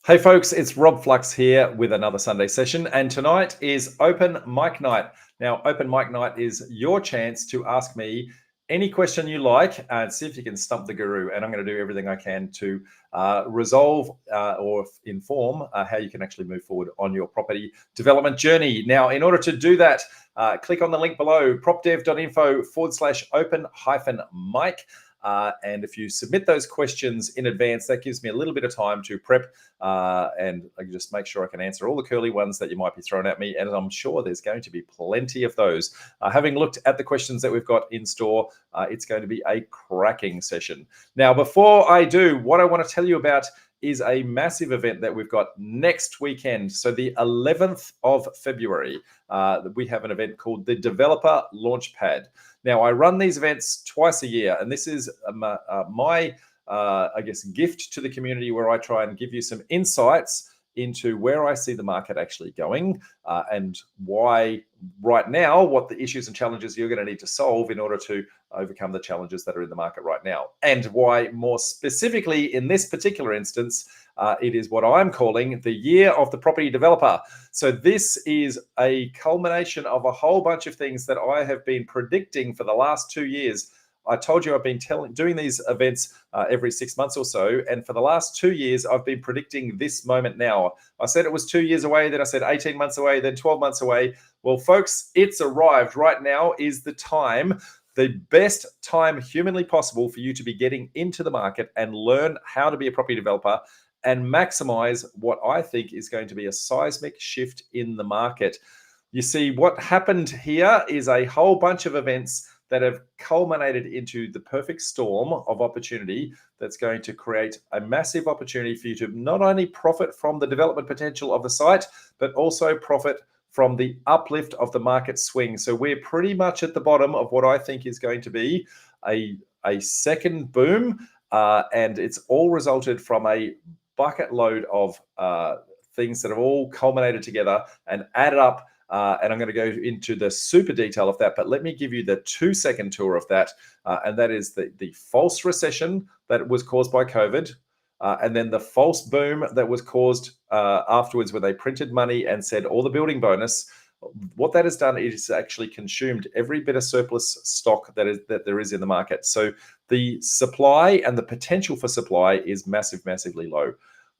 Hey folks, it's Rob Flux here with another Sunday session, and tonight is open mic night. Now, open mic night is your chance to ask me any question you like and see if you can stump the guru. And I'm going to do everything I can to resolve or inform how you can actually move forward on your property development journey. Now, in order to do that, click on the link below, propdev.info/open-mic. And if you submit those questions in advance, that gives me a little bit of time to prep and I can just make sure I can answer all the curly ones that you might be throwing at me. And I'm sure there's going to be plenty of those. Having looked at the questions that we've got in store, it's going to be a cracking session. Now, before I do, what I want to tell you about is a massive event that we've got next weekend. So the 11th of February, we have an event called the Developer Launchpad. Now, I run these events twice a year, and this is my gift to the community, where I try and give you some insights into where I see the market actually going and why right now, what the issues and challenges you're going to need to solve in order to overcome the challenges that are in the market right now, and why more specifically in this particular instance, it is what I'm calling the year of the property developer. So this is a culmination of a whole bunch of things that I have been predicting for the last 2 years. I told you I've been doing these events every 6 months or so. And for the last 2 years, I've been predicting this moment now. I said it was 2 years away, then I said 18 months away, then 12 months away. Well, folks, it's arrived. Right now is the time, the best time humanly possible for you to be getting into the market and learn how to be a property developer and maximize what I think is going to be a seismic shift in the market. You see, what happened here is a whole bunch of events that have culminated into the perfect storm of opportunity that's going to create a massive opportunity for you to not only profit from the development potential of the site, but also profit from the uplift of the market swing. So we're pretty much at the bottom of what I think is going to be a second boom, and it's all resulted from a bucket load of things that have all culminated together and added up. And I'm going to go into the super detail of that, but let me give you the 2-second tour of that. And that is the false recession that was caused by COVID, and then the false boom that was caused afterwards, where they printed money and said all the building bonus. What that has done is actually consumed every bit of surplus stock that there is in the market. So the supply and the potential for supply is massively low.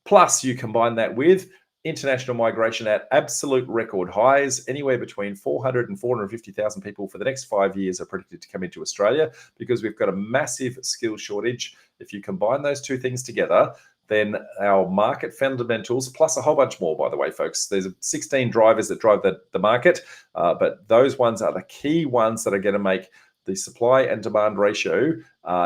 Plus, you combine that with international migration at absolute record highs. Anywhere between 400 and 450,000 people for the next 5 years are predicted to come into Australia, because we've got a massive skill shortage. If you combine those two things together, then our market fundamentals, plus a whole bunch more, by the way, folks. There's 16 drivers that drive the market, but those ones are the key ones that are going to make the supply and demand ratio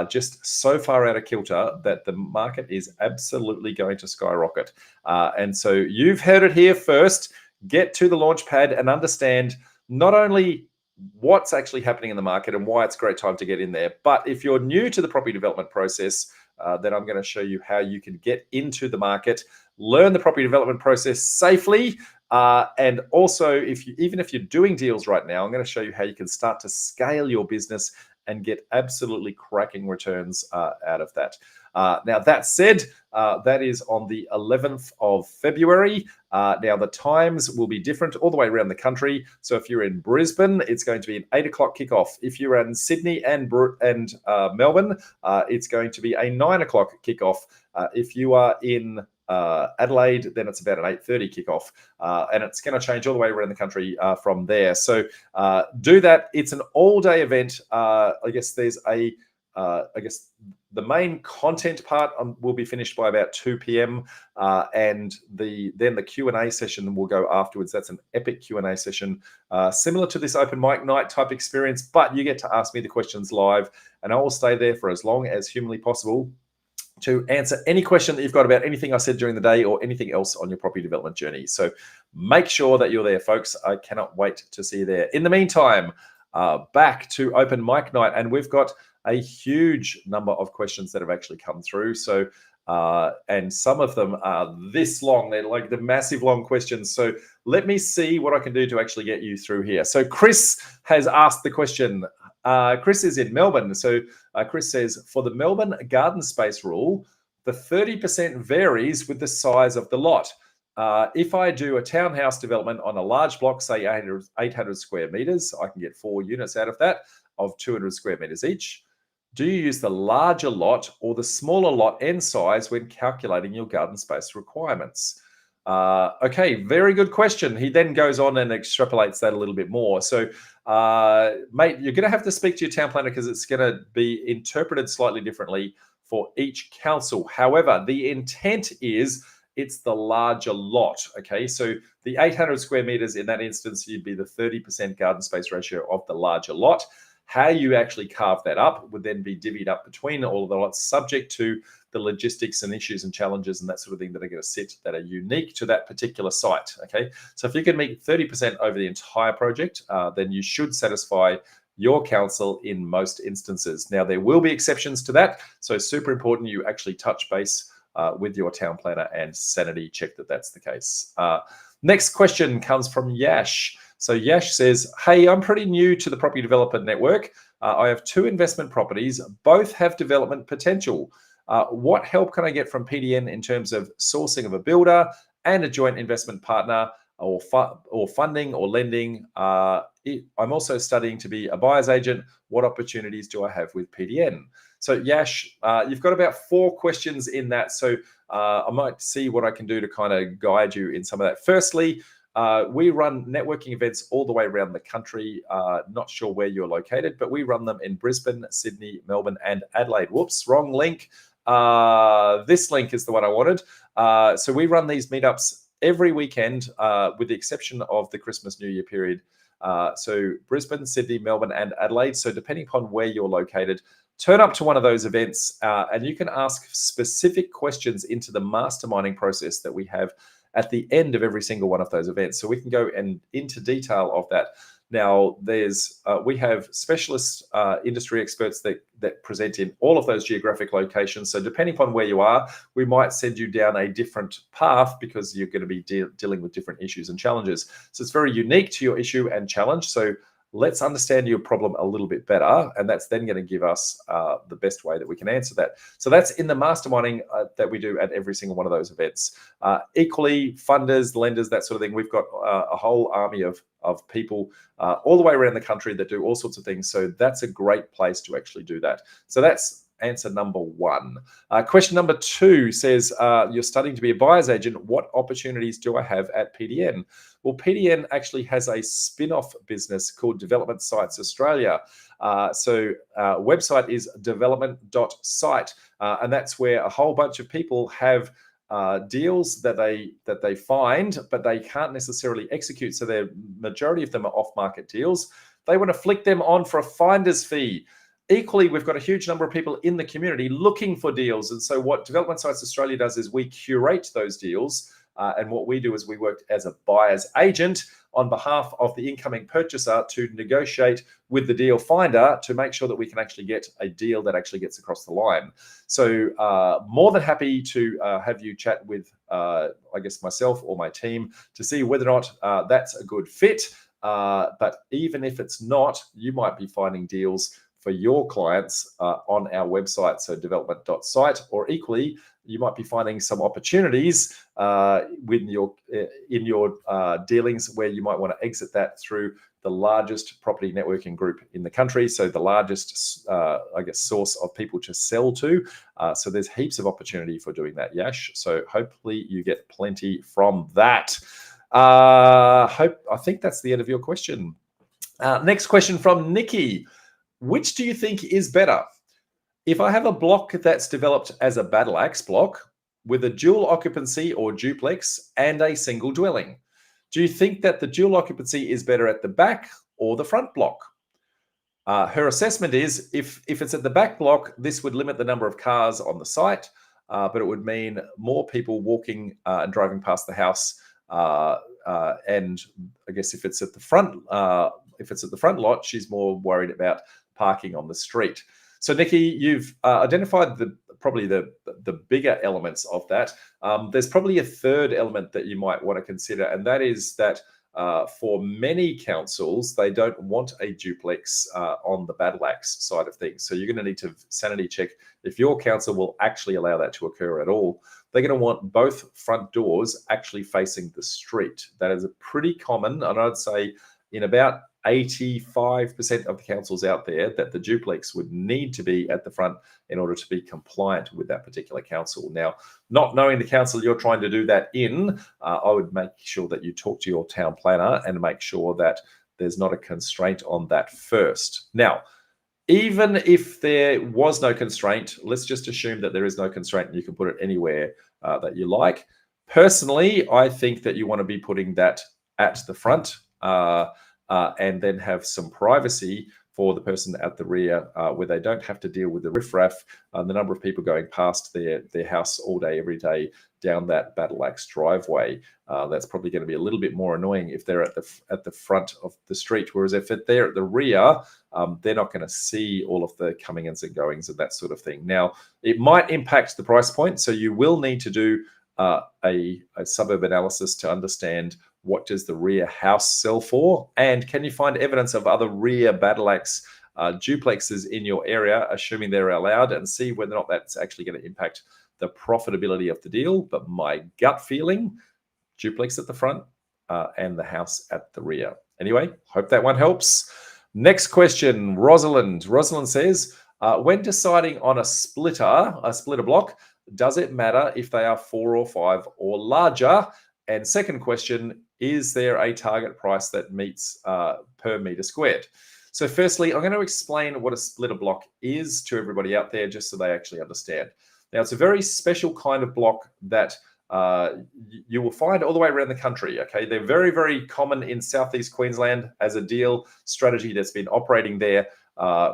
just so far out of kilter that the market is absolutely going to skyrocket. And so you've heard it here first. Get to the Launchpad and understand not only what's actually happening in the market and why it's a great time to get in there, but if you're new to the property development process, then I'm going to show you how you can get into the market, learn the property development process safely, and also, even if you're doing deals right now, I'm going to show you how you can start to scale your business and get absolutely cracking returns out of that. Now, that said, that is on the 11th of February. Now, the times will be different all the way around the country. So if you're in Brisbane, it's going to be an 8 o'clock kickoff. If you're in Sydney and Melbourne, it's going to be a 9 o'clock kickoff. If you are in Adelaide, then it's about an 8:30 kickoff, and it's going to change all the way around the country from there. So do that. It's an all-day event. I guess there's the main content part will be finished by about 2 p.m. And then the Q&A session will go afterwards. That's an epic Q&A session, similar to this open mic night type experience, but you get to ask me the questions live, and I will stay there for as long as humanly possible to answer any question that you've got about anything I said during the day or anything else on your property development journey. So make sure that you're there, folks. I cannot wait to see you there. In the meantime, back to open mic night, and we've got a huge number of questions that have actually come through. So, and some of them are this long. They're like the massive long questions. So let me see what I can do to actually get you through here. So Chris has asked the question. Chris is in Melbourne. So Chris says, for the Melbourne garden space rule, The 30% varies with the size of the lot. If I do a townhouse development on a large block, say 800 square meters, I can get 4 units out of that of 200 square meters each. Do you use the larger lot or the smaller lot and size when calculating your garden space requirements? Okay, very good question. He then goes on and extrapolates that a little bit more. So, mate, you're going to have to speak to your town planner because it's going to be interpreted slightly differently for each council. However, the intent is it's the larger lot. Okay, so the 800 square meters in that instance, you'd be the 30% garden space ratio of the larger lot. How you actually carve that up would then be divvied up between all of the lots, subject to the logistics and issues and challenges and that sort of thing that are going to sit that are unique to that particular site. Okay, so if you can meet 30% over the entire project, then you should satisfy your council in most instances. Now, there will be exceptions to that, so it's super important you actually touch base with your town planner and sanity check that that's the case. Next question comes from Yash. So Yash says, hey, I'm pretty new to the property developer network. I have 2 investment properties. Both have development potential. What help can I get from PDN in terms of sourcing of a builder and a joint investment partner or funding or lending? I'm also studying to be a buyer's agent. What opportunities do I have with PDN? So Yash, you've got about 4 questions in that. So I might see what I can do to kind of guide you in some of that. Firstly, we run networking events all the way around the country. Not sure where you're located, but we run them in Brisbane, Sydney, Melbourne, and Adelaide. Whoops, wrong link. This link is the one I wanted. So we run these meetups every weekend, with the exception of the Christmas New Year period. So Brisbane, Sydney, Melbourne, and Adelaide. So depending upon where you're located, turn up to one of those events and you can ask specific questions into the masterminding process that we have at the end of every single one of those events. So we can go into detail of that. Now, we have specialist industry experts that present in all of those geographic locations. So depending upon where you are, we might send you down a different path because you're going to be dealing with different issues and challenges. So it's very unique to your issue and challenge. So let's understand your problem a little bit better, and that's then going to give us the best way that we can answer that. So that's in the masterminding that we do at every single one of those events. Equally, funders, lenders, that sort of thing. We've got a whole army of people all the way around the country that do all sorts of things. So that's a great place to actually do that. So that's answer number 1. Question number 2 says, you're studying to be a buyer's agent. What opportunities do I have at PDN? Well, PDN actually has a spin-off business called Development Sites Australia. So website is development.site. And that's where a whole bunch of people have deals that they find, but they can't necessarily execute. So the majority of them are off-market deals. They want to flick them on for a finder's fee. Equally, we've got a huge number of people in the community looking for deals. And so what Development Sites Australia does is we curate those deals. And what we do is we work as a buyer's agent on behalf of the incoming purchaser to negotiate with the deal finder to make sure that we can actually get a deal that actually gets across the line. So more than happy to have you chat with, I guess, myself or my team to see whether or not that's a good fit. But even if it's not, you might be finding deals for your clients on our website, so development.site, or equally, you might be finding some opportunities in your dealings where you might want to exit that through the largest property networking group in the country. So the largest, I guess, source of people to sell to. So there's heaps of opportunity for doing that, Yash. So hopefully you get plenty from that. I think that's the end of your question. Next question from Nikki. Which do you think is better? If I have a block that's developed as a battle axe block with a dual occupancy or duplex and a single dwelling, do you think that the dual occupancy is better at the back or the front block? Her assessment is if it's at the back block, this would limit the number of cars on the site, but it would mean more people walking and driving past the house. And I guess if it's at the front, lot, she's more worried about parking on the street. So Nikki, you've identified probably the bigger elements of that. There's probably a third element that you might want to consider, and that is that for many councils, they don't want a duplex on the battle axe side of things. So you're going to need to sanity check if your council will actually allow that to occur at all. They're going to want both front doors actually facing the street. That is a pretty common, and I'd say in about 85% of the councils out there, that the duplex would need to be at the front in order to be compliant with that particular council. Now, not knowing the council you're trying to do that in, I would make sure that you talk to your town planner and make sure that there's not a constraint on that first. Now, even if there was no constraint, let's just assume that there is no constraint and you can put it anywhere that you like. Personally, I think that you want to be putting that at the front and then have some privacy for the person at the rear where they don't have to deal with the riffraff and the number of people going past their house all day, every day down that battle axe driveway. That's probably going to be a little bit more annoying if they're at the front of the street, whereas if they're at the rear, they're not going to see all of the coming-ins and goings and that sort of thing. Now, it might impact the price point, so you will need to do a suburb analysis to understand what does the rear house sell for, and can you find evidence of other rear battle axe duplexes in your area, assuming they're allowed, and see whether or not that's actually going to impact the profitability of the deal. But my gut feeling, duplex at the front and the house at the rear. Anyway, hope that one helps. Next question, Rosalind. Rosalind says, when deciding on a splitter block, does it matter if they are 4 or 5 or larger? And second question, is there a target price that meets per meter squared? So firstly, I'm going to explain what a splitter block is to everybody out there, just so they actually understand. Now, it's a very special kind of block that you will find all the way around the country. Okay, they're very, very common in Southeast Queensland as a deal strategy that's been operating there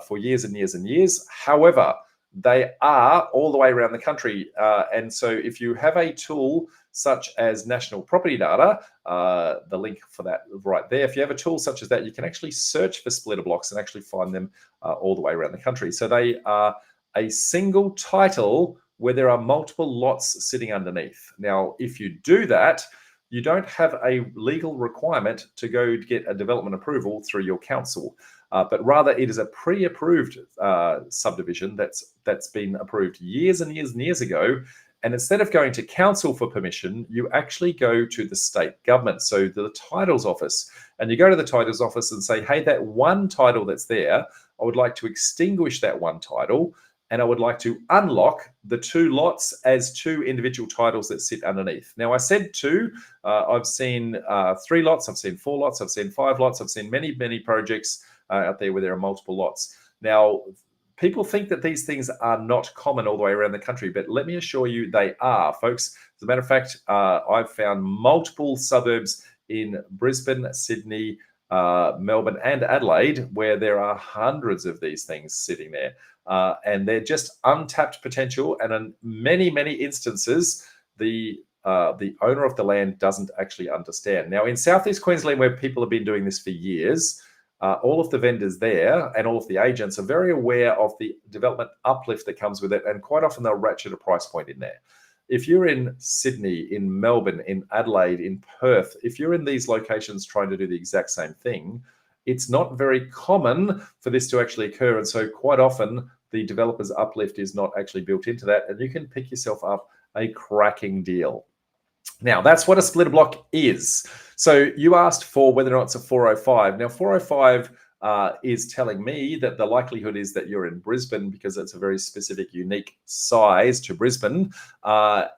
for years and years and years. However, they are all the way around the country. And so if you have a tool such as National Property Data, the link for that right there, if you have a tool such as that, you can actually search for splitter blocks and actually find them all the way around the country. So they are a single title where there are multiple lots sitting underneath. Now, if you do that, you don't have a legal requirement to go to get a development approval through your council, but rather it is a pre-approved subdivision that's been approved years and years and years ago. And instead of going to council for permission, you actually go to the state government, so the titles office, and you go to the titles office and say, hey, that one title that's there, I would like to extinguish that one title, and I would like to unlock the 2 lots as 2 individual titles that sit underneath. Now, I said 2. I've seen 3 lots. I've seen 4 lots. I've seen 5 lots. I've seen many, many projects out there where there are multiple lots. Now, people think that these things are not common all the way around the country, but let me assure you they are, folks. As a matter of fact, I've found multiple suburbs in Brisbane, Sydney, Melbourne, and Adelaide where there are hundreds of these things sitting there. And they're just untapped potential. And in many, many instances, the owner of the land doesn't actually understand. Now, in Southeast Queensland, where people have been doing this for years, all of the vendors there and all of the agents are very aware of the development uplift that comes with it. And quite often they'll ratchet a price point in there. If you're in Sydney, in Melbourne, in Adelaide, in Perth, if you're in these locations trying to do the exact same thing, it's not very common for this to actually occur. And so quite often the developer's uplift is not actually built into that, and you can pick yourself up a cracking deal. Now, that's what a splitter block is. So you asked for whether or not it's a 405. Now, 405 is telling me that the likelihood is that you're in Brisbane, because it's a very specific, unique size to Brisbane. But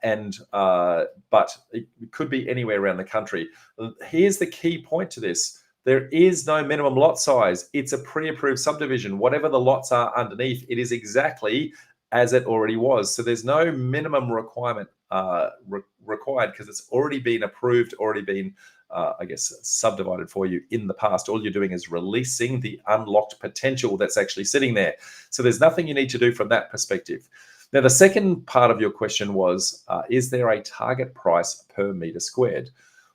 it could be anywhere around the country. Here's the key point to this. There is no minimum lot size. It's a pre-approved subdivision. Whatever the lots are underneath, it is exactly as it already was. So there's no minimum requirement required, because it's already been approved, already been, subdivided for you in the past. All you're doing is releasing the unlocked potential that's actually sitting there. So there's nothing you need to do from that perspective. Now, the second part of your question was, is there a target price per meter squared?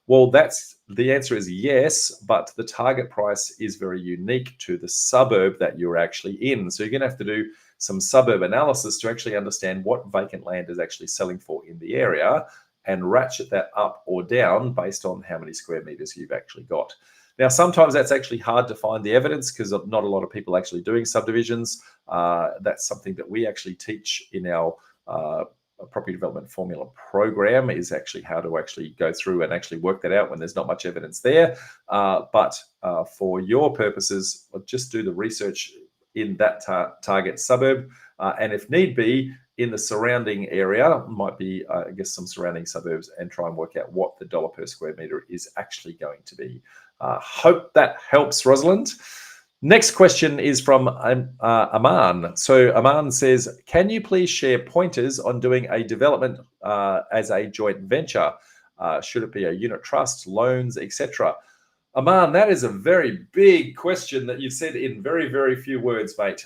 Well, the answer is yes, but the target price is very unique to the suburb that you're actually in. So you're going to have to do some suburb analysis to actually understand what vacant land is actually selling for in the area. and ratchet that up or down based on how many square meters you've actually got. Now, sometimes that's actually hard to find the evidence because not a lot of people actually doing subdivisions. That's something that we actually teach in our property development formula program, is actually how to actually go through and actually work that out when there's not much evidence there. But for your purposes, just do the research in that target suburb, and if need be, in the surrounding area, might be, I guess, some surrounding suburbs, and try and work out what the dollar per square meter is actually going to be. Hope that helps, Rosalind. Next question is from Aman. So Aman says, can you please share pointers on doing a development as a joint venture? Should it be a unit trust, loans, etc.? Aman, that is a very big question that you've said in very, very few words, mate.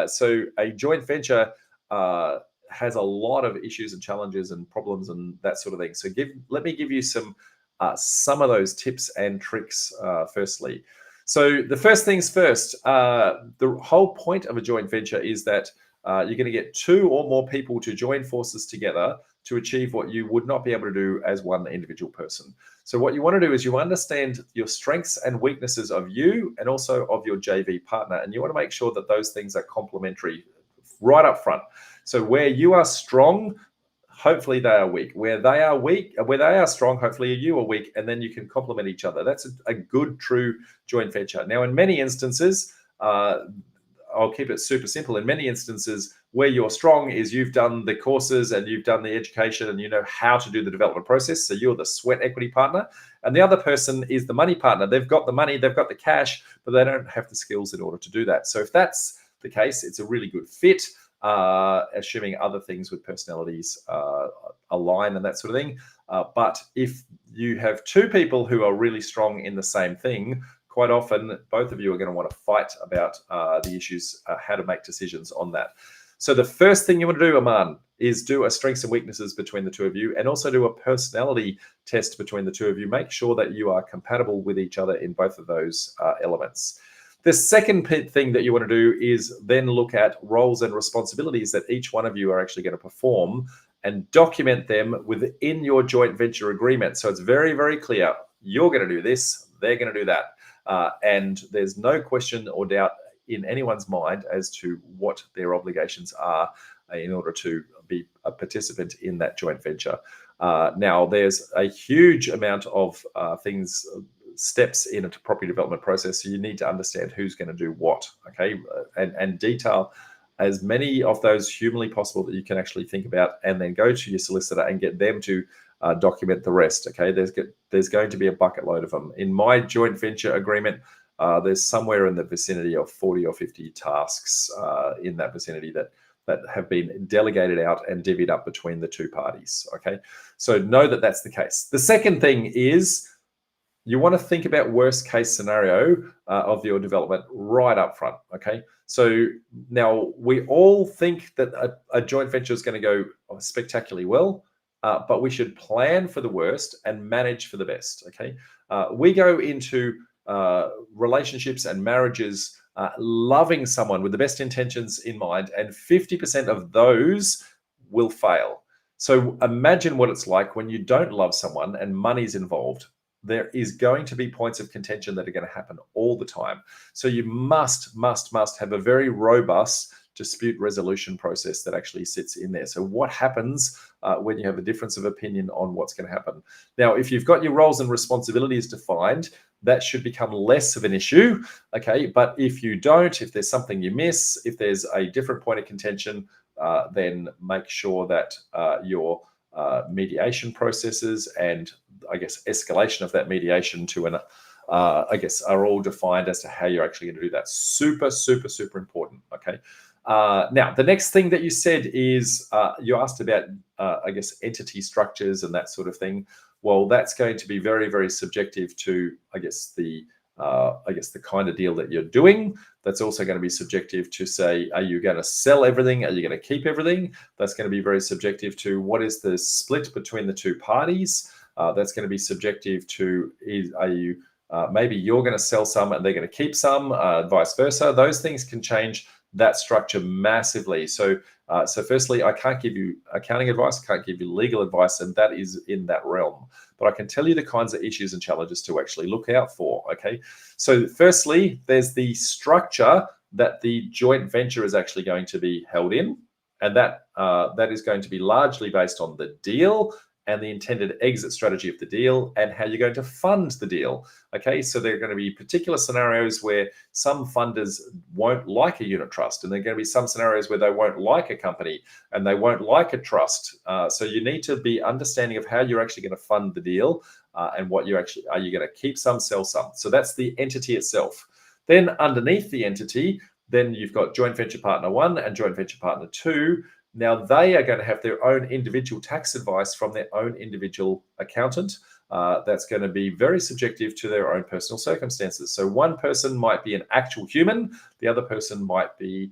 So a joint venture has a lot of issues and challenges and problems and that sort of thing. So let me give you some of those tips and tricks firstly. So the first things first, the whole point of a joint venture is that you're going to get two or more people to join forces together to achieve what you would not be able to do as one individual person. So what you want to do is you understand your strengths and weaknesses of you and also of your JV partner. And you want to make sure that those things are complementary right up front. So where you are strong, hopefully they are weak. Where they are strong, hopefully you are weak, and then you can complement each other. That's a good, true joint venture. Now, in many instances, I'll keep it super simple. In many instances, where you're strong is you've done the courses and you've done the education and you know how to do the development process. So you're the sweat equity partner. And the other person is the money partner. They've got the money, they've got the cash, but they don't have the skills in order to do that. So if that's the case, it's a really good fit, assuming other things with personalities align and that sort of thing. But if you have two people who are really strong in the same thing, quite often both of you are going to want to fight about the issues, how to make decisions on that. So the first thing you want to do, Aman, is do a strengths and weaknesses between the two of you, and also do a personality test between the two of you. Make sure that you are compatible with each other in both of those elements. The second thing that you want to do is then look at roles and responsibilities that each one of you are actually going to perform and document them within your joint venture agreement. So it's very, very clear. You're going to do this, they're going to do that. And there's no question or doubt in anyone's mind as to what their obligations are in order to be a participant in that joint venture. Now, there's a huge amount of steps in a property development process. So you need to understand who's going to do what, okay? And detail as many of those humanly possible that you can actually think about, and then go to your solicitor and get them to document the rest, okay? There's going to be a bucket load of them. In my joint venture agreement, there's somewhere in the vicinity of 40 or 50 tasks in that vicinity that have been delegated out and divvied up between the two parties, okay? So know that that's the case. The second thing is you want to think about worst case scenario of your development right up front, okay? So now we all think that a joint venture is going to go spectacularly well, but we should plan for the worst and manage for the best, okay? We go into relationships and marriages loving someone with the best intentions in mind, and 50% of those will fail. So imagine what it's like when you don't love someone and money's involved. There is going to be points of contention that are going to happen all the time. So you must have a very robust dispute resolution process that actually sits in there. So what happens when you have a difference of opinion on what's going to happen? Now, if you've got your roles and responsibilities defined, that should become less of an issue, okay? But if you don't, if there's something you miss, if there's a different point of contention, then make sure that your mediation processes and, I guess, escalation of that mediation to an, I guess, are all defined as to how you're actually going to do that. Super important, okay? Now, the next thing that you said is you asked about, I guess, entity structures and that sort of thing. Well, that's going to be very, very subjective to, I guess, the kind of deal that you're doing. That's also going to be subjective to say, are you going to sell everything? Are you going to keep everything? That's going to be very subjective to what is the split between the two parties. That's going to be subjective to, are you, maybe you're going to sell some and they're going to keep some, vice versa. Those things can change that structure massively. So So firstly, I can't give you accounting advice, can't give you legal advice, and that is in that realm. But I can tell you the kinds of issues and challenges to actually look out for, okay? So firstly, there's the structure that the joint venture is actually going to be held in, and that is going to be largely based on the deal and the intended exit strategy of the deal and how you're going to fund the deal. Okay, so there are going to be particular scenarios where some funders won't like a unit trust, and there are going to be some scenarios where they won't like a company and they won't like a trust. So you need to be understanding of how you're actually going to fund the deal and what you actually are you going to keep some, sell some. So that's the entity itself. Then underneath the entity, then you've got joint venture partner 1 and joint venture partner 2. Now, they are going to have their own individual tax advice from their own individual accountant. That's going to be very subjective to their own personal circumstances. So one person might be an actual human. The other person might be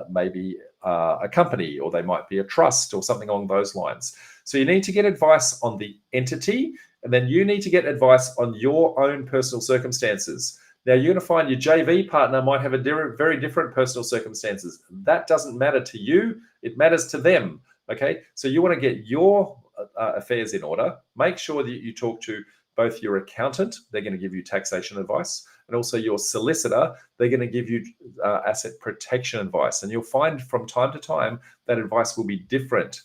maybe a company, or they might be a trust or something along those lines. So you need to get advice on the entity, and then you need to get advice on your own personal circumstances. Now, you're going to find your JV partner might have a very different personal circumstances. That doesn't matter to you. It matters to them, okay? So you want to get your affairs in order. Make sure that you talk to both your accountant. They're going to give you taxation advice, and also your solicitor. They're going to give you asset protection advice. And you'll find from time to time that advice will be different.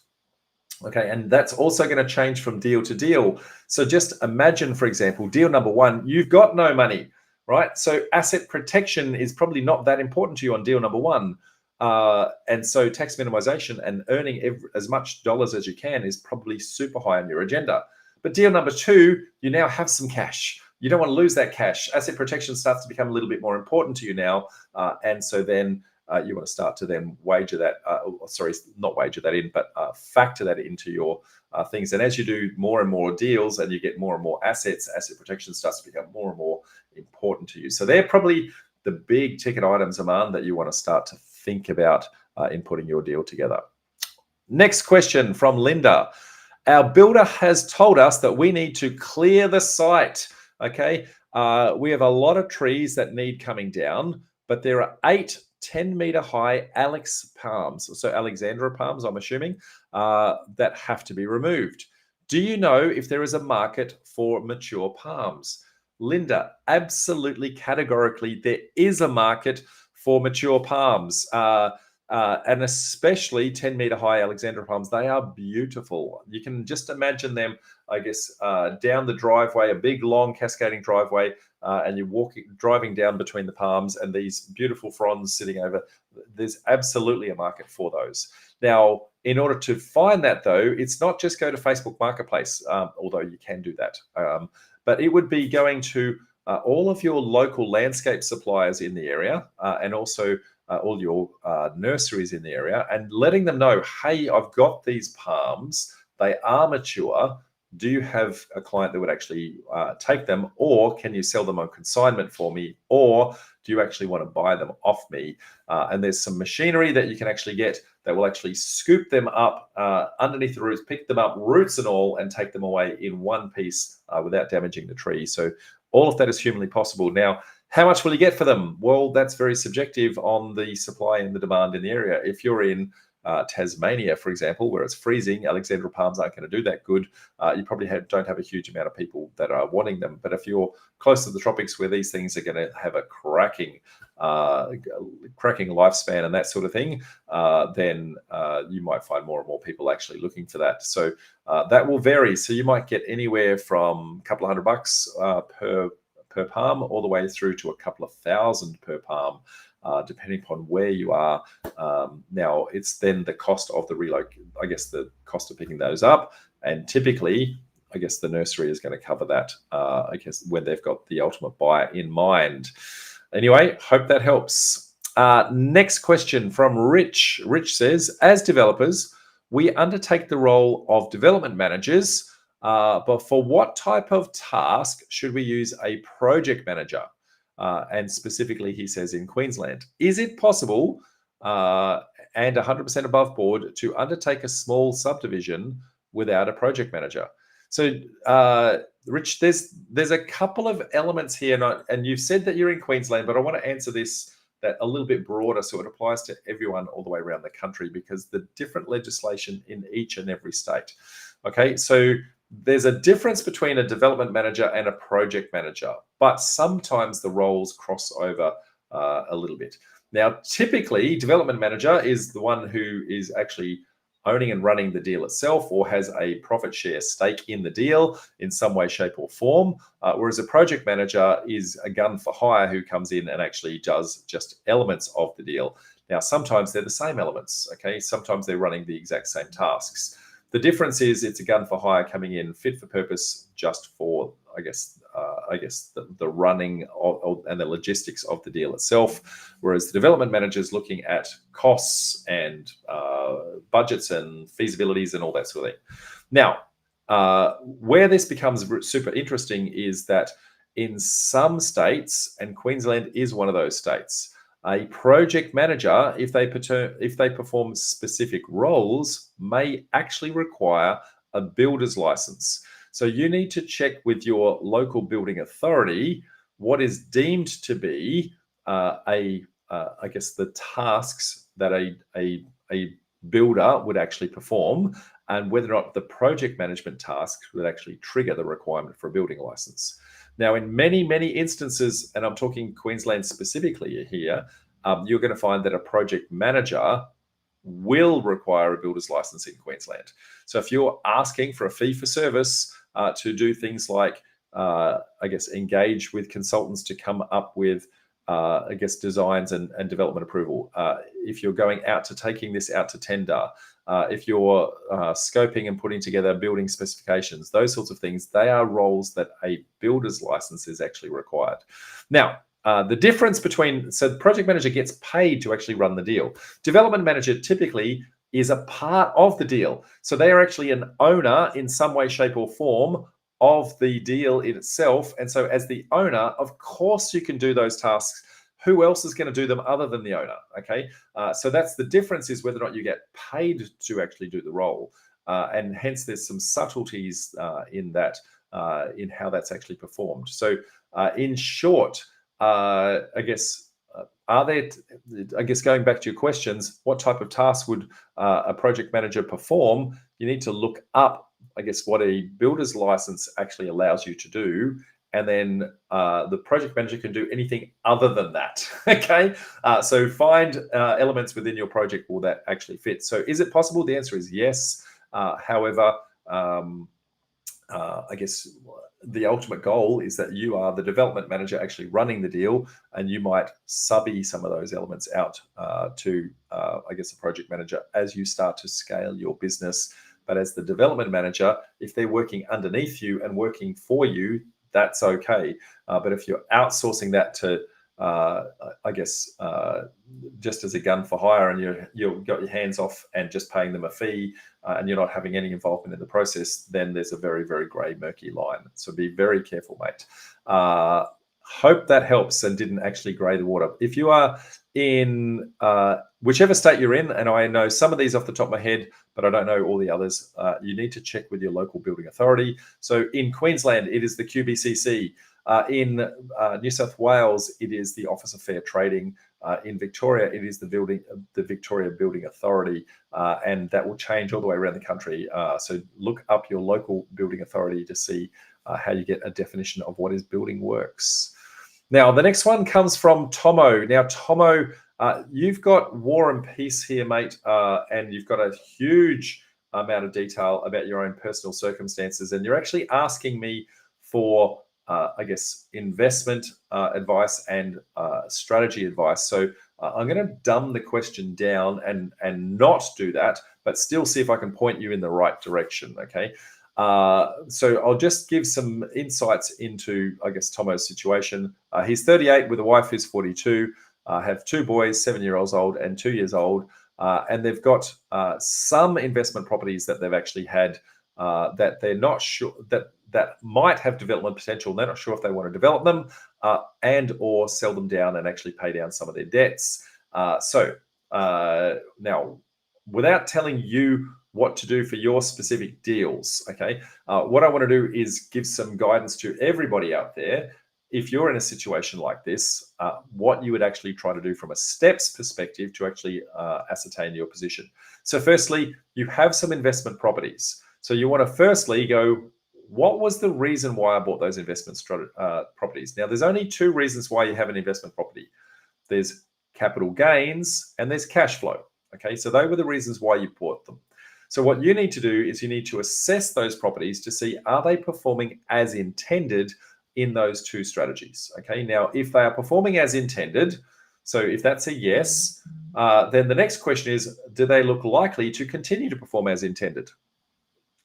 Okay, and that's also going to change from deal to deal. So just imagine, for example, deal number 1, you've got no money. Right, so asset protection is probably not that important to you on deal number 1, and so tax minimization and earning as much dollars as you can is probably super high on your agenda. But deal number 2, you now have some cash. You don't want to lose that cash. Asset protection starts to become a little bit more important to you now, and so then you want to start to then wager that, not wager that in, but factor that into your things. And as you do more and more deals and you get more and more assets, asset protection starts to become more and more important to you. So they're probably the big ticket items, Aman, that you want to start to think about in putting your deal together. Next question from Linda. Our builder has told us that we need to clear the site. Okay, we have a lot of trees that need coming down, but there are 8 10-meter high Alexandra palms, I'm assuming, that have to be removed. Do you know if there is a market for mature palms? Linda, absolutely categorically, there is a market for mature palms, and especially 10-meter high Alexandra palms. They are beautiful. You can just imagine them, I guess, down the driveway, a big, long, cascading driveway, and you're driving down between the palms and these beautiful fronds sitting over. There's absolutely a market for those. Now, in order to find that, though, it's not just go to Facebook Marketplace, although you can do that. But it would be going to all of your local landscape suppliers in the area and also all your nurseries in the area, and letting them know, hey, I've got these palms. They are mature. Do you have a client that would actually take them, or can you sell them on consignment for me, or do you actually want to buy them off me? And there's some machinery that you can actually get that will actually scoop them up underneath the roots, pick them up, roots and all, and take them away in one piece without damaging the tree. So all of that is humanly possible. Now, how much will you get for them? Well, that's very subjective on the supply and the demand in the area. If you're in Tasmania, for example, where it's freezing, Alexandra palms aren't going to do that good. You probably don't have a huge amount of people that are wanting them. But if you're close to the tropics, where these things are going to have a cracking lifespan and that sort of thing, then you might find more and more people actually looking for that. So that will vary. So you might get anywhere from a couple of $100 per palm all the way through to a couple of $1,000 per palm. Depending upon where you are. Now, it's then the cost of the I guess the cost of picking those up. And typically, I guess the nursery is going to cover that, I guess, when they've got the ultimate buyer in mind. Anyway, hope that helps. Next question from Rich. Rich says, as developers, we undertake the role of development managers, but for what type of task should we use a project manager? And specifically, he says in Queensland, is it possible and 100% above board to undertake a small subdivision without a project manager? So, Rich, there's a couple of elements here, and you've said that you're in Queensland, but I want to answer this that a little bit broader, so it applies to everyone all the way around the country because the different legislation in each and every state. Okay, so there's a difference between a development manager and a project manager, but sometimes the roles cross over a little bit. Now, typically, development manager is the one who is actually owning and running the deal itself or has a profit share stake in the deal in some way, shape, or form. Whereas a project manager is a gun for hire who comes in and actually does just elements of the deal. Now, sometimes they're the same elements, okay? Sometimes they're running the exact same tasks. The difference is it's a gun for hire coming in fit for purpose just for, I guess, the running and the logistics of the deal itself, whereas the development manager is looking at costs and budgets and feasibilities and all that sort of thing. Now, where this becomes super interesting is that in some states, and Queensland is one of those states, a project manager, if they perform specific roles, may actually require a builder's license. So you need to check with your local building authority what is deemed to be I guess the tasks that a builder would actually perform, and whether or not the project management tasks would actually trigger the requirement for a building license. Now, in many, many instances, and I'm talking Queensland specifically here, you're going to find that a project manager will require a builder's license in Queensland. So if you're asking for a fee for service to do things like, I guess, engage with consultants to come up with, I guess, designs and development approval, if you're going out to taking this out to tender, if you're scoping and putting together building specifications, those sorts of things, they are roles that a builder's license is actually required. Now, the difference between, so the project manager gets paid to actually run the deal. Development manager typically is a part of the deal. So they are actually an owner in some way, shape, or form of the deal in itself. And so as the owner, of course you can do those tasks. Who else is going to do them other than the owner? Okay, so that's the difference, is whether or not you get paid to actually do the role. And hence there's some subtleties in that, in how that's actually performed. So in short, I guess, are there, I guess, going back to your questions, what type of tasks would a project manager perform? You need to look up, I guess, what a builder's license actually allows you to do. And then the project manager can do anything other than that. Okay, so find elements within your project will that actually fit. So is it possible? The answer is yes. However, I guess the ultimate goal is that you are the development manager actually running the deal, and you might subby some of those elements out to, I guess, the project manager as you start to scale your business. But as the development manager, if they're working underneath you and working for you, that's okay. But if you're outsourcing that to, I guess, just as a gun for hire, and you've got your hands off and just paying them a fee, and you're not having any involvement in the process, then there's a very, very grey, murky line. So be very careful, mate. Hope that helps and didn't actually grey the water. If you are in whichever state you're in, and I know some of these off the top of my head, but I don't know all the others, you need to check with your local building authority. So in Queensland, it is the QBCC. In New South Wales, it is the Office of Fair Trading. In Victoria, it is the Victoria Building Authority, and that will change all the way around the country. So look up your local building authority to see how you get a definition of what is building works. Now, the next one comes from Tomo. Now, Tomo, you've got War and Peace here, mate, and you've got a huge amount of detail about your own personal circumstances, and you're actually asking me for I guess, investment advice and strategy advice. So I'm going to dumb the question down and not do that, but still see if I can point you in the right direction, okay? So I'll just give some insights into, I guess, Tomo's situation. He's 38 with a wife who's 42, have two boys, 7-year-olds old and 2 years old, and they've got some investment properties that they've actually had that they're not sure that might have development potential. They're not sure if they want to develop them and or sell them down and actually pay down some of their debts. So now, without telling you what to do for your specific deals, okay, what I want to do is give some guidance to everybody out there. if you're in a situation like this, what you would actually try to do from a steps perspective to actually ascertain your position. So firstly, you have some investment properties. So you want to firstly go, what was the reason why I bought those investment properties? Now, there's only two reasons why you have an investment property. There's capital gains and there's cash flow. Okay, so they were the reasons why you bought them. So what you need to do is you need to assess those properties to see, are they performing as intended in those two strategies? Okay, now if they are performing as intended, so if that's a yes, then the next question is, do they look likely to continue to perform as intended?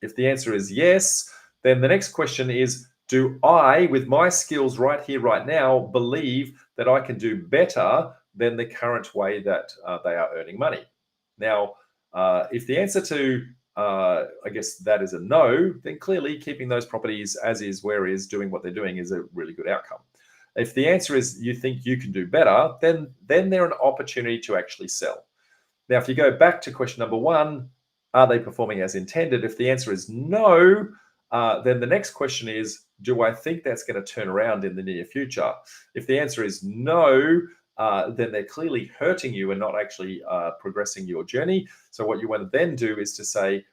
If the answer is yes, then the next question is, do I, with my skills right here, right now, believe that I can do better than the current way that they are earning money? Now, if the answer to, I guess that is a no, then clearly keeping those properties as is, where is, doing what they're doing is a really good outcome. If the answer is you think you can do better, then they're an opportunity to actually sell. Now, if you go back to question number one, are they performing as intended? If the answer is no, then the next question is, do I think that's going to turn around in the near future? If the answer is no, then they're clearly hurting you and not actually progressing your journey. So what you want to then do is to say,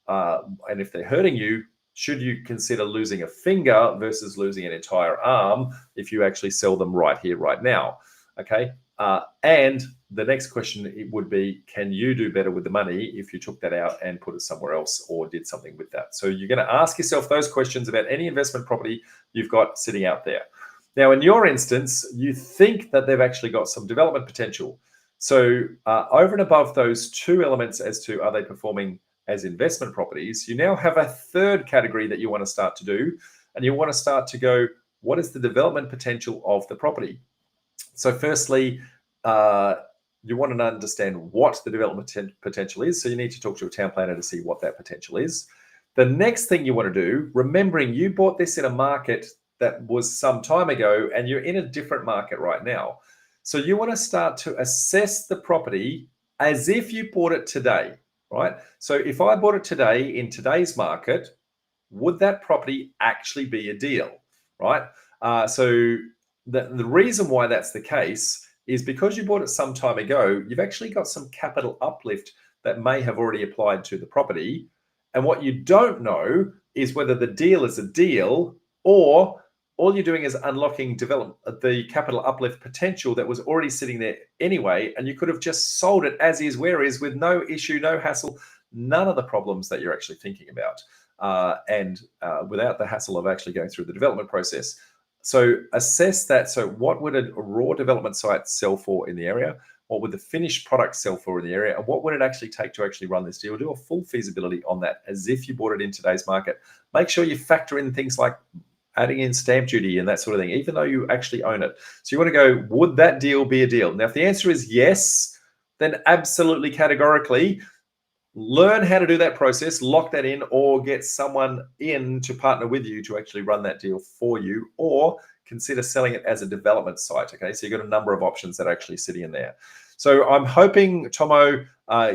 and if they're hurting you, should you consider losing a finger versus losing an entire arm if you actually sell them right here, right now? Okay. And the next question it would be, can you do better with the money if you took that out and put it somewhere else or did something with that? So you're going to ask yourself those questions about any investment property you've got sitting out there. Now, in your instance, you think that they've actually got some development potential. So over and above those two elements as to are they performing as investment properties, you now have a third category that you want to start to do. And you want to start to go, what is the development potential of the property? So firstly, you want to understand what the development potential is. So you need to talk to a town planner to see what that potential is. The next thing you want to do, remembering you bought this in a market that was some time ago and you're in a different market right now. So you want to start to assess the property as if you bought it today, right? So if I bought it today in today's market, would that property actually be a deal, right? So the reason why that's the case is because you bought it some time ago, you've actually got some capital uplift that may have already applied to the property. And what you don't know is whether the deal is a deal or all you're doing is unlocking the capital uplift potential that was already sitting there anyway. And you could have just sold it as is, where is, with no issue, no hassle, none of the problems that you're actually thinking about. And without the hassle of actually going through the development process. So assess that. So what would a raw development site sell for in the area? What would the finished product sell for in the area? And what would it actually take to actually run this deal? Do a full feasibility on that as if you bought it in today's market. Make sure you factor in things like adding in stamp duty and that sort of thing, even though you actually own it. So you want to go, would that deal be a deal? Now, if the answer is yes, then absolutely categorically, learn how to do that process, lock that in, or get someone in to partner with you to actually run that deal for you, or consider selling it as a development site. Okay, so you've got a number of options that are actually sitting in there. So I'm hoping, Tomo,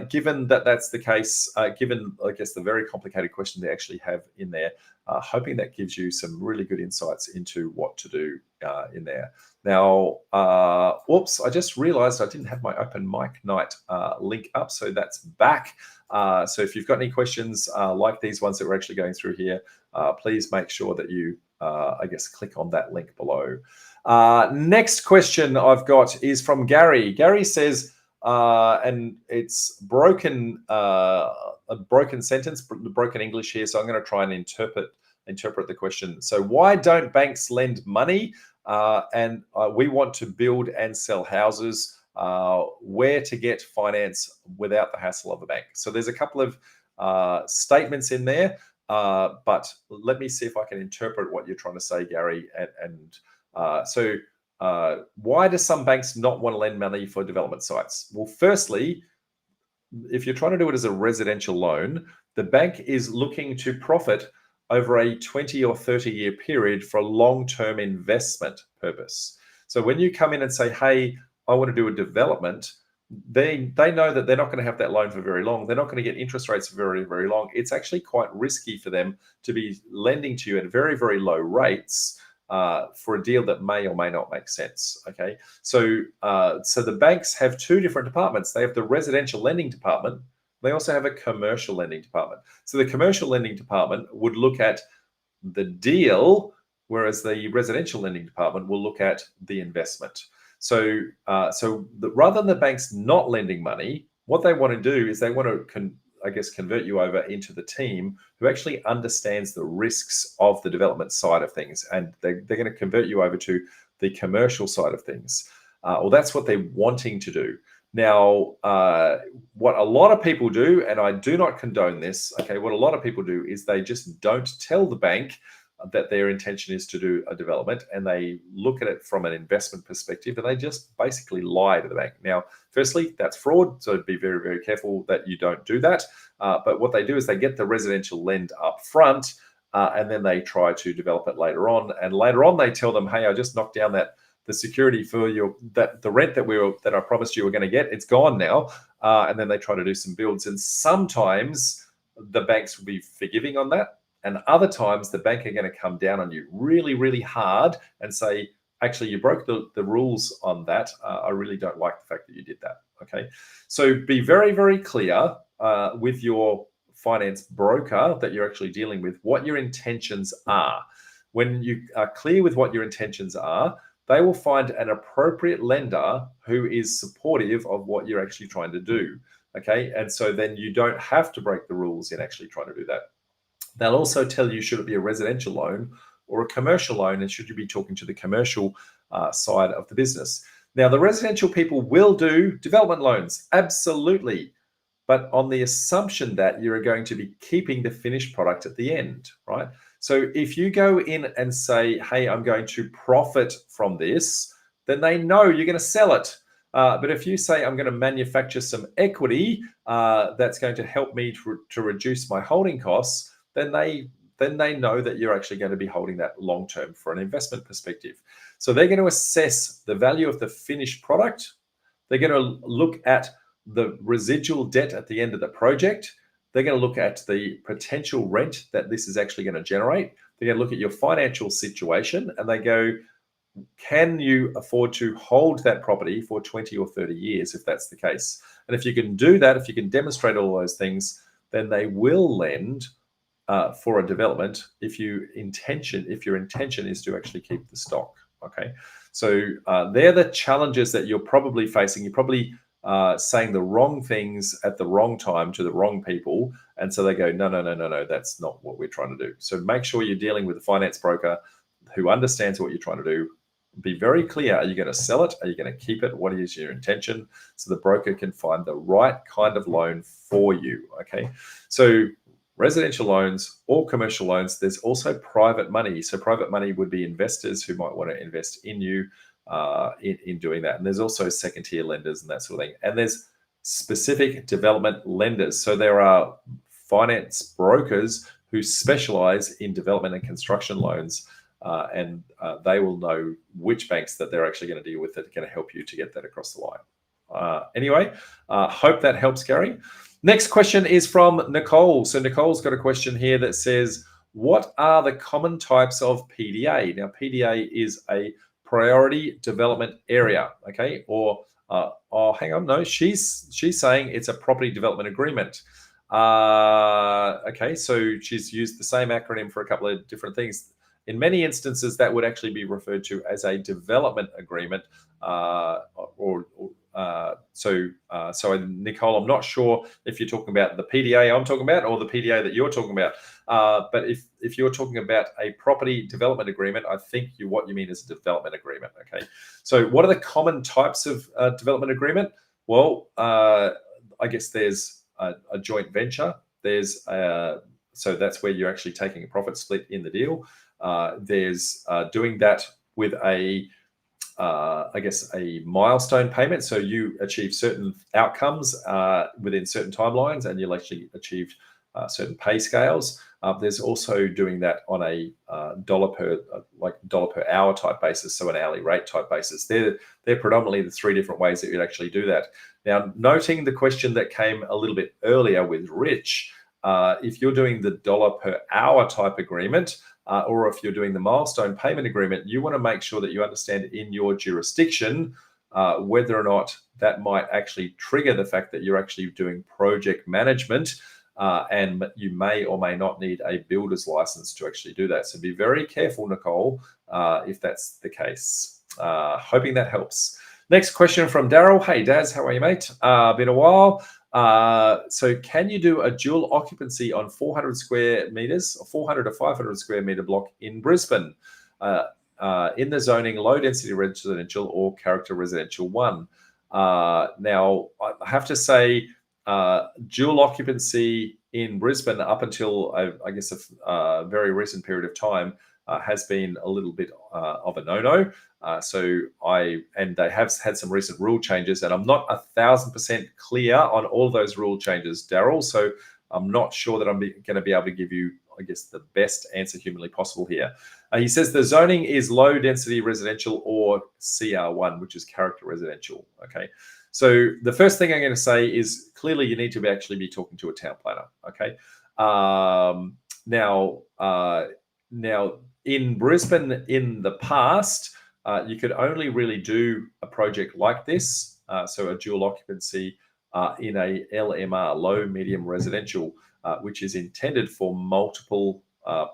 given that that's the case, given, I guess, the very complicated question they actually have in there, hoping that gives you some really good insights into what to do in there. Now, whoops, I just realized I didn't have my open mic night link up, so that's back. So if you've got any questions like these ones that we're actually going through here, please make sure that you, I guess, click on that link below. Next question I've got is from Gary. Gary says, and it's broken, a broken sentence, broken English here, so I'm going to try and interpret the question. So why don't banks lend money? And we want to build and sell houses. Where to get finance without the hassle of a bank? So there's a couple of statements in there, but let me see if I can interpret what you're trying to say, Gary. So why do some banks not want to lend money for development sites? Well, firstly, if you're trying to do it as a residential loan, the bank is looking to profit over a 20 or 30 year period for a long-term investment purpose. So when you come in and say, hey, I want to do a development, they know that they're not going to have that loan for very long. They're not going to get interest rates for very, very long. It's actually quite risky for them to be lending to you at very, very low rates for a deal that may or may not make sense. Okay, so so the banks have two different departments. They have the residential lending department. They also have a commercial lending department. So the commercial lending department would look at the deal, whereas the residential lending department will look at the investment. So, rather than the banks not lending money, what they want to do is they want to, convert you over into the team who actually understands the risks of the development side of things, and they're going to convert you over to the commercial side of things. Or that's what they're wanting to do. Now, what a lot of people do, and I do not condone this, okay, what a lot of people do is they just don't tell the bank that their intention is to do a development, and they look at it from an investment perspective, and they just basically lie to the bank. Now, firstly, that's fraud, so be very, very careful that you don't do that. But what they do is they get the residential lend up front, and then they try to develop it later on. And later on, they tell them, hey, I just knocked down the security for the rent that I promised you were going to get. It's gone now, and then they try to do some builds. And sometimes the banks will be forgiving on that. And other times the bank are going to come down on you really, really hard and say, actually, you broke the rules on that. I really don't like the fact that you did that. Okay. So be very, very clear with your finance broker that you're actually dealing with what your intentions are. When you are clear with what your intentions are, they will find an appropriate lender who is supportive of what you're actually trying to do. Okay. And so then you don't have to break the rules in actually trying to do that. They'll also tell you, should it be a residential loan or a commercial loan, and should you be talking to the commercial side of the business. Now, the residential people will do development loans, absolutely, but on the assumption that you're going to be keeping the finished product at the end, right? So if you go in and say, hey, I'm going to profit from this, then they know you're going to sell it. But if you say, I'm going to manufacture some equity that's going to help me to reduce my holding costs, then they know that you're actually going to be holding that long term for an investment perspective. So they're going to assess the value of the finished product. They're going to look at the residual debt at the end of the project. They're going to look at the potential rent that this is actually going to generate. They're going to look at your financial situation, and they go, can you afford to hold that property for 20 or 30 years if that's the case? And if you can do that, if you can demonstrate all those things, then they will lend for a development if your intention is to actually keep the stock. Okay, so they're the challenges that you're probably facing. You're probably saying the wrong things at the wrong time to the wrong people, and so they go, no, that's not what we're trying to do. So make sure you're dealing with a finance broker who understands what you're trying to do. Be very clear. Are you going to sell it? Are you going to keep it? What is your intention? So the broker can find the right kind of loan for you. Okay, so residential loans or commercial loans, there's also private money. So private money would be investors who might want to invest in you in doing that. And there's also second tier lenders and that sort of thing. And there's specific development lenders. So there are finance brokers who specialize in development and construction loans. And they will know which banks that they're actually going to deal with that are going to help you to get that across the line. Anyway, hope that helps, Gary. Next question is from Nicole. So Nicole's got a question here that says, what are the common types of PDA? Now, PDA is a priority development area, okay? Or, oh, hang on, no, she's saying it's a property development agreement. Okay, so she's used the same acronym for a couple of different things. In many instances, that would actually be referred to as a development agreement, so Nicole, I'm not sure if you're talking about the PDA I'm talking about or the PDA that you're talking about. But if you're talking about a property development agreement, I think what you mean is a development agreement. Okay. So what are the common types of development agreement? Well, I guess there's a joint venture. There's so that's where you're actually taking a profit split in the deal. There's doing that with I guess a milestone payment. So you achieve certain outcomes within certain timelines, and you'll actually achieve certain pay scales. There's also doing that on a dollar per hour type basis, so an hourly rate type basis. They're predominantly the three different ways that you'd actually do that. Now, noting the question that came a little bit earlier with Rich, if you're doing the dollar per hour type agreement, or if you're doing the milestone payment agreement, you want to make sure that you understand in your jurisdiction whether or not that might actually trigger the fact that you're actually doing project management, and you may or may not need a builder's license to actually do that. So be very careful, Nicole, if that's the case. Hoping that helps. Next question from Daryl. Hey, Daz, how are you, mate? Been a while. So can you do a dual occupancy on 400 square meters, or 400 to 500 square meter block in Brisbane, in the zoning low density residential or character residential 1? Now, I have to say, dual occupancy in Brisbane up until, I guess, a very recent period of time has been a little bit of a no-no. And they have had some recent rule changes, and I'm not 1,000% clear on all those rule changes, Daryl. So I'm not sure that I'm going to be able to give you, I guess, the best answer humanly possible here. He says the zoning is low density residential or CR1, which is character residential. Okay. So the first thing I'm going to say is clearly you need to actually be talking to a town planner. Okay. Now in Brisbane in the past, you could only really do a project like this, so a dual occupancy in a LMR, low medium residential, which is intended for multiple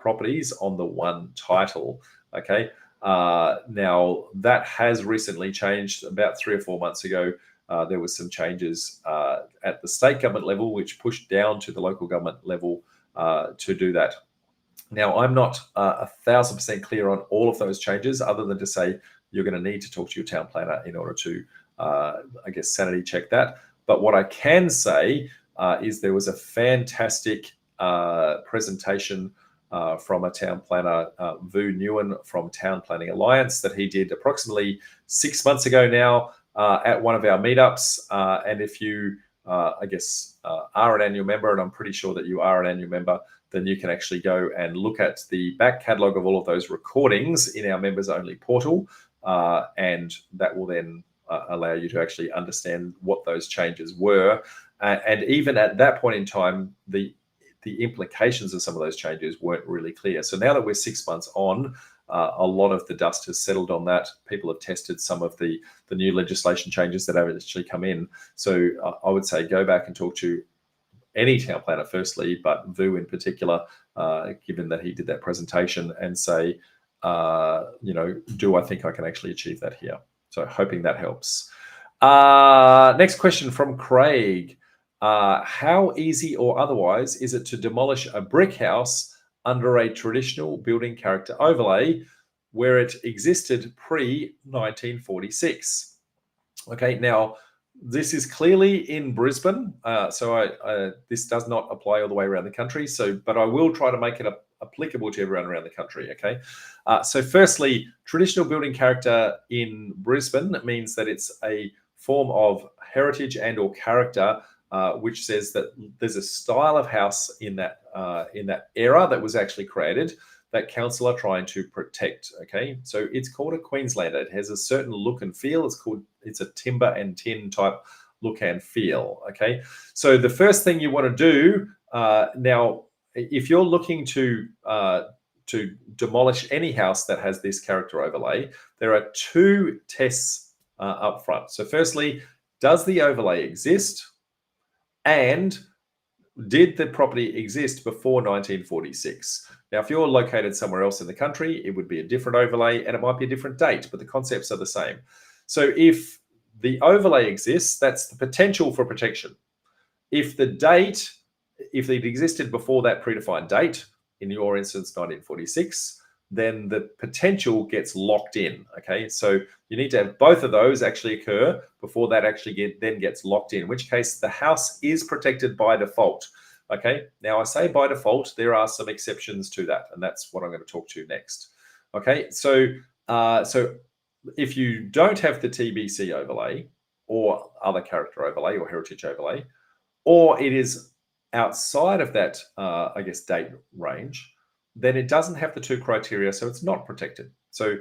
properties on the one title. Okay. Now that has recently changed. About 3 or 4 months ago, there was some changes at the state government level, which pushed down to the local government level to do that. Now, I'm not 1,000% clear on all of those changes, other than to say you're going to need to talk to your town planner in order to, I guess, sanity check that. But what I can say is there was a fantastic presentation from a town planner, Vu Nguyen from Town Planning Alliance, that he did approximately 6 months ago now at one of our meetups. And if you, I guess, are an annual member, and I'm pretty sure that you are an annual member, then you can actually go and look at the back catalogue of all of those recordings in our members only portal. And that will then allow you to actually understand what those changes were. And even at that point in time, the implications of some of those changes weren't really clear. So now that we're 6 months on, a lot of the dust has settled on that. People have tested some of the new legislation changes that have actually come in. So I would say go back and talk to any town planner firstly, but Vu in particular, given that he did that presentation, and say, do I think I can actually achieve that here? So hoping that helps. Next question from Craig. How easy or otherwise is it to demolish a brick house under a traditional building character overlay where it existed pre-1946? Okay, now this is clearly in Brisbane, so this does not apply all the way around the country. But I will try to make it applicable to everyone around the country. Okay, so firstly, traditional building character in Brisbane means that it's a form of heritage and/or character, which says that there's a style of house in that era that was actually created that council are trying to protect. Okay, so it's called a Queenslander. It has a certain look and feel. It's a timber and tin type look and feel. Okay, so the first thing you want to do now, if you're looking to demolish any house that has this character overlay, there are 2 tests up front. So firstly, does the overlay exist? And did the property exist before 1946? Now, if you're located somewhere else in the country, it would be a different overlay and it might be a different date, but the concepts are the same. So if the overlay exists, that's the potential for protection. If it existed before that predefined date, in your instance, 1946, then the potential gets locked in. Okay, so you need to have both of those actually occur before that actually then gets locked in, in which case the house is protected by default. Okay, now I say by default, there are some exceptions to that, and that's what I'm going to talk to next. Okay, so if you don't have the TBC overlay or other character overlay or heritage overlay, or it is outside of that, I guess, date range, then it doesn't have the 2 criteria, so it's not protected. So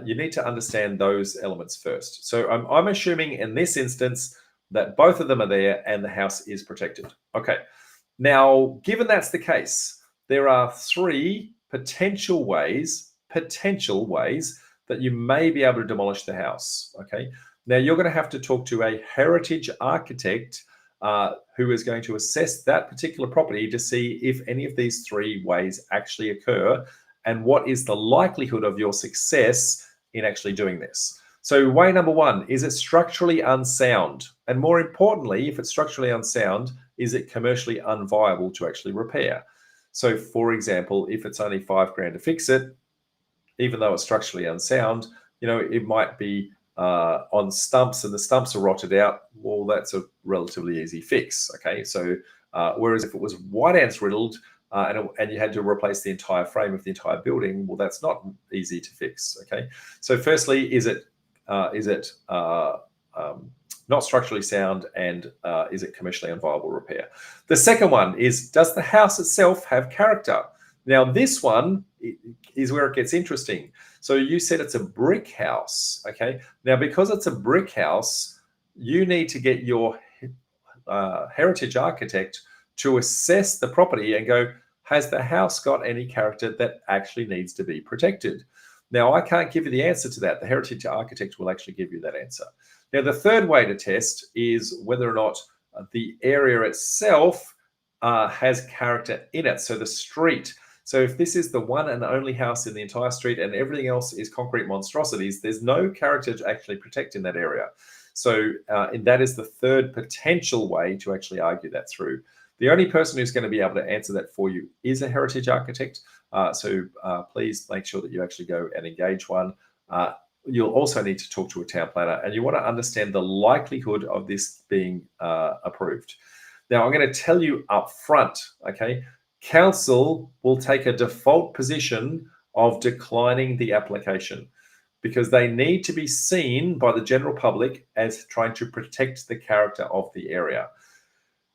you need to understand those elements first. So I'm assuming in this instance that both of them are there and the house is protected. Okay. Now, given that's the case, there are three potential ways that you may be able to demolish the house. Okay. Now, you're going to have to talk to a heritage architect who is going to assess that particular property to see if any of these three ways actually occur and what is the likelihood of your success in actually doing this. So way number one, is it structurally unsound? And more importantly, if it's structurally unsound, is it commercially unviable to actually repair? So for example, if it's only $5,000 to fix it, even though it's structurally unsound, it might be on stumps and the stumps are rotted out. Well, that's a relatively easy fix. Okay. So whereas if it was white ants riddled and you had to replace the entire frame of the entire building, well, that's not easy to fix. Okay. So firstly, is it not structurally sound, and is it commercially unviable repair? The second one is, does the house itself have character? Now, this one is where it gets interesting. So you said it's a brick house, okay? Now, because it's a brick house, you need to get your heritage architect to assess the property and go, has the house got any character that actually needs to be protected? Now, I can't give you the answer to that. The heritage architect will actually give you that answer. Now, the third way to test is whether or not the area itself has character in it. So the street. So if this is the one and only house in the entire street and everything else is concrete monstrosities, there's no character to actually protect in that area. So and that is the third potential way to actually argue that through. The only person who's going to be able to answer that for you is a heritage architect. So please make sure that you actually go and engage one. You'll also need to talk to a town planner, and you want to understand the likelihood of this being approved. Now, I'm going to tell you up front, okay? Council will take a default position of declining the application because they need to be seen by the general public as trying to protect the character of the area.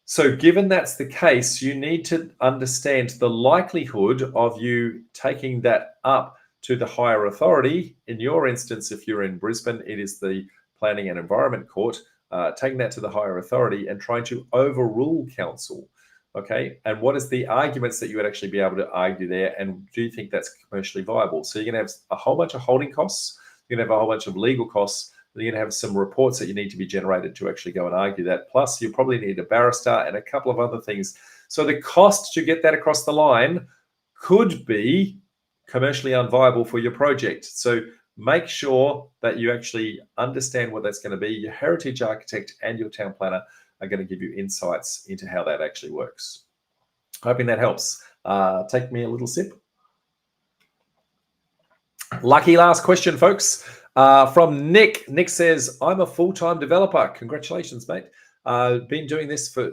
So given that's the case, you need to understand the likelihood of you taking that up to the higher authority. In your instance, if you're in Brisbane, it is the Planning and Environment Court, taking that to the higher authority and trying to overrule council. Okay, and what is the arguments that you would actually be able to argue there, and do you think that's commercially viable? So you're going to have a whole bunch of holding costs, you're going to have a whole bunch of legal costs, you're going to have some reports that you need to be generated to actually go and argue that. Plus, you probably need a barrister and a couple of other things. So the cost to get that across the line could be commercially unviable for your project. So make sure that you actually understand what that's going to be. Your heritage architect and your town planner are going to give you insights into how that actually works. Hoping that helps. Take me a little sip. Lucky last question, folks. From Nick. Nick says, I'm a full-time developer. Congratulations, mate. Been doing this for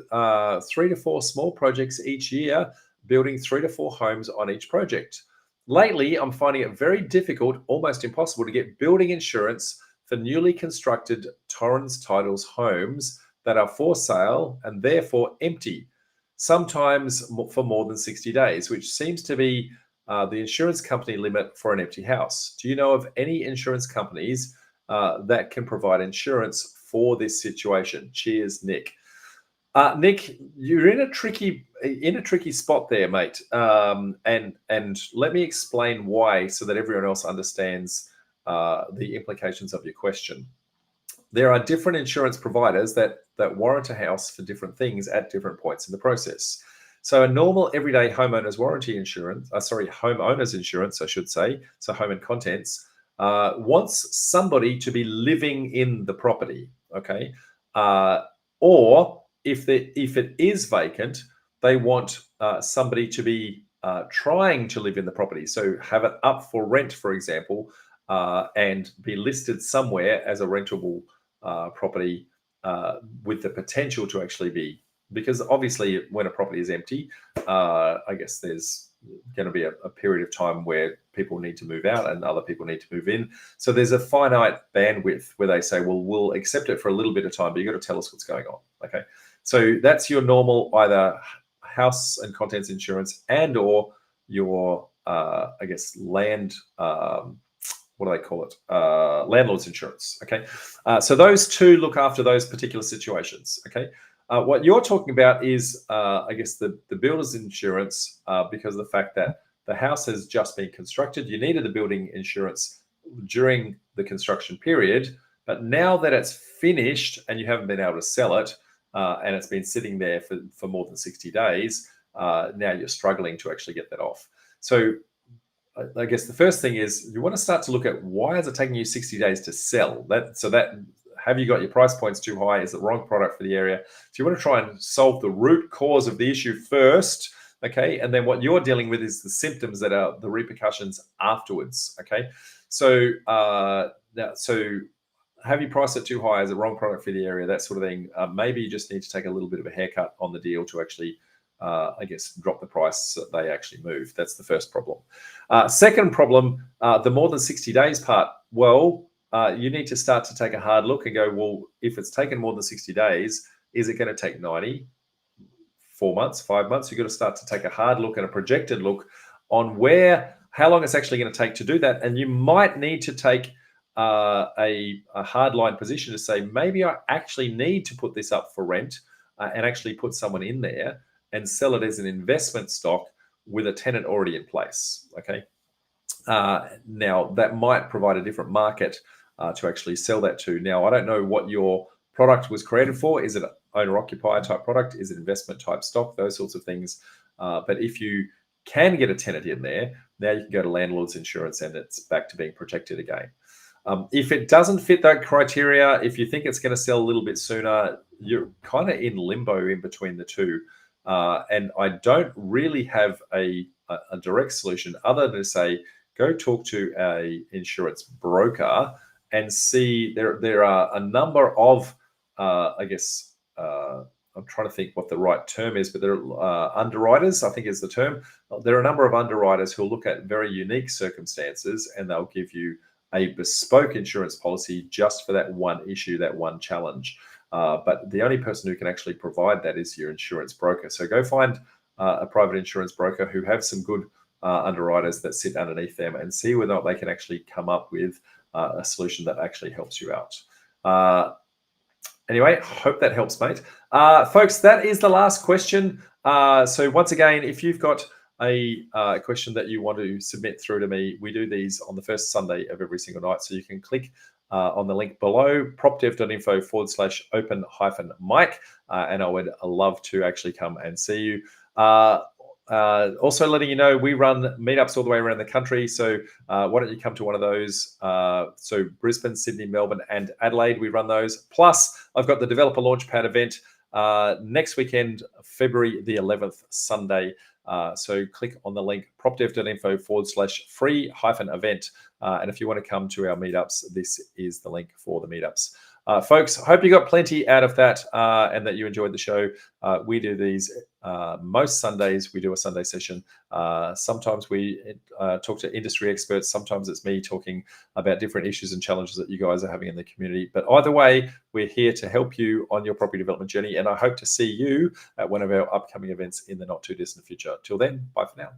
3 to 4 small projects each year, building 3 to 4 homes on each project. Lately, I'm finding it very difficult, almost impossible, to get building insurance for newly constructed Torrens Titles homes that are for sale and therefore empty, sometimes for more than 60 days, which seems to be the insurance company limit for an empty house. Do you know of any insurance companies that can provide insurance for this situation? Cheers, Nick. Nick, you're in a tricky spot there, mate. And let me explain why, so that everyone else understands the implications of your question. There are different insurance providers that warrant a house for different things at different points in the process. So a normal everyday homeowner's warranty insurance, homeowner's insurance, I should say, so home and contents, wants somebody to be living in the property, okay? Or if it is vacant, they want somebody to be trying to live in the property. So have it up for rent, for example, and be listed somewhere as a rentable property with the potential to actually be, because obviously when a property is empty, I guess there's going to be a period of time where people need to move out and other people need to move in. So there's a finite bandwidth where they say, well, we'll accept it for a little bit of time, but you've got to tell us what's going on. Okay. So that's your normal either house and contents insurance and or your, I guess, land, what do they call it? Landlord's insurance. Okay. So those two look after those particular situations. Okay. What you're talking about is, I guess, the builder's insurance, because of the fact that the house has just been constructed. You needed the building insurance during the construction period, but now that it's finished and you haven't been able to sell it, and it's been sitting there for more than 60 days, now you're struggling to actually get that off. So I guess the first thing is you want to start to look at, why is it taking you 60 days to sell that? So that, have you got your price points too high? Is it the wrong product for the area? So you want to try and solve the root cause of the issue first, okay? And then what you're dealing with is the symptoms that are the repercussions afterwards, okay? So so have you priced it too high? Is it the wrong product for the area? That sort of thing. Maybe you just need to take a little bit of a haircut on the deal to actually, I guess, drop the price so they actually move. That's the first problem. Second problem, the more than 60 days part. Well, you need to start to take a hard look and go, well, if it's taken more than 60 days, is it going to take 90, 4 months, 5 months? You've got to start to take a hard look and a projected look on how long it's actually going to take to do that. And you might need to take a hard line position to say, maybe I actually need to put this up for rent and actually put someone in there and sell it as an investment stock with a tenant already in place, okay? Now, that might provide a different market to actually sell that to. Now, I don't know what your product was created for. Is it an owner-occupier type product? Is it investment type stock? Those sorts of things. But if you can get a tenant in there, now you can go to landlord's insurance and it's back to being protected again. If it doesn't fit that criteria, if you think it's going to sell a little bit sooner, you're kind of in limbo in between the two. And I don't really have a direct solution other than to say, go talk to a insurance broker and see. There are a number of, I guess, I'm trying to think what the right term is, but there are underwriters, I think is the term. There are a number of underwriters who will look at very unique circumstances and they'll give you a bespoke insurance policy just for that one issue, that one challenge. But the only person who can actually provide that is your insurance broker. So go find a private insurance broker who have some good underwriters that sit underneath them and see whether or not they can actually come up with a solution that actually helps you out. Anyway, hope that helps, mate. Folks, that is the last question. So once again, if you've got a question that you want to submit through to me, we do these on the first Sunday of every single night. So you can click on the link below, propdev.info/open-mic, and I would love to actually come and see you. Also letting you know, we run meetups all the way around the country. So why don't you come to one of those? So Brisbane, Sydney, Melbourne, and Adelaide, we run those. Plus, I've got the Developer Launchpad event next weekend, February the 11th, Sunday. So click on the link, propdev.info/free-event. And if you want to come to our meetups, this is the link for the meetups. Folks, hope you got plenty out of that and that you enjoyed the show. We do these most Sundays. We do a Sunday session. Sometimes we talk to industry experts. Sometimes it's me talking about different issues and challenges that you guys are having in the community. But either way, we're here to help you on your property development journey. And I hope to see you at one of our upcoming events in the not too distant future. Till then, bye for now.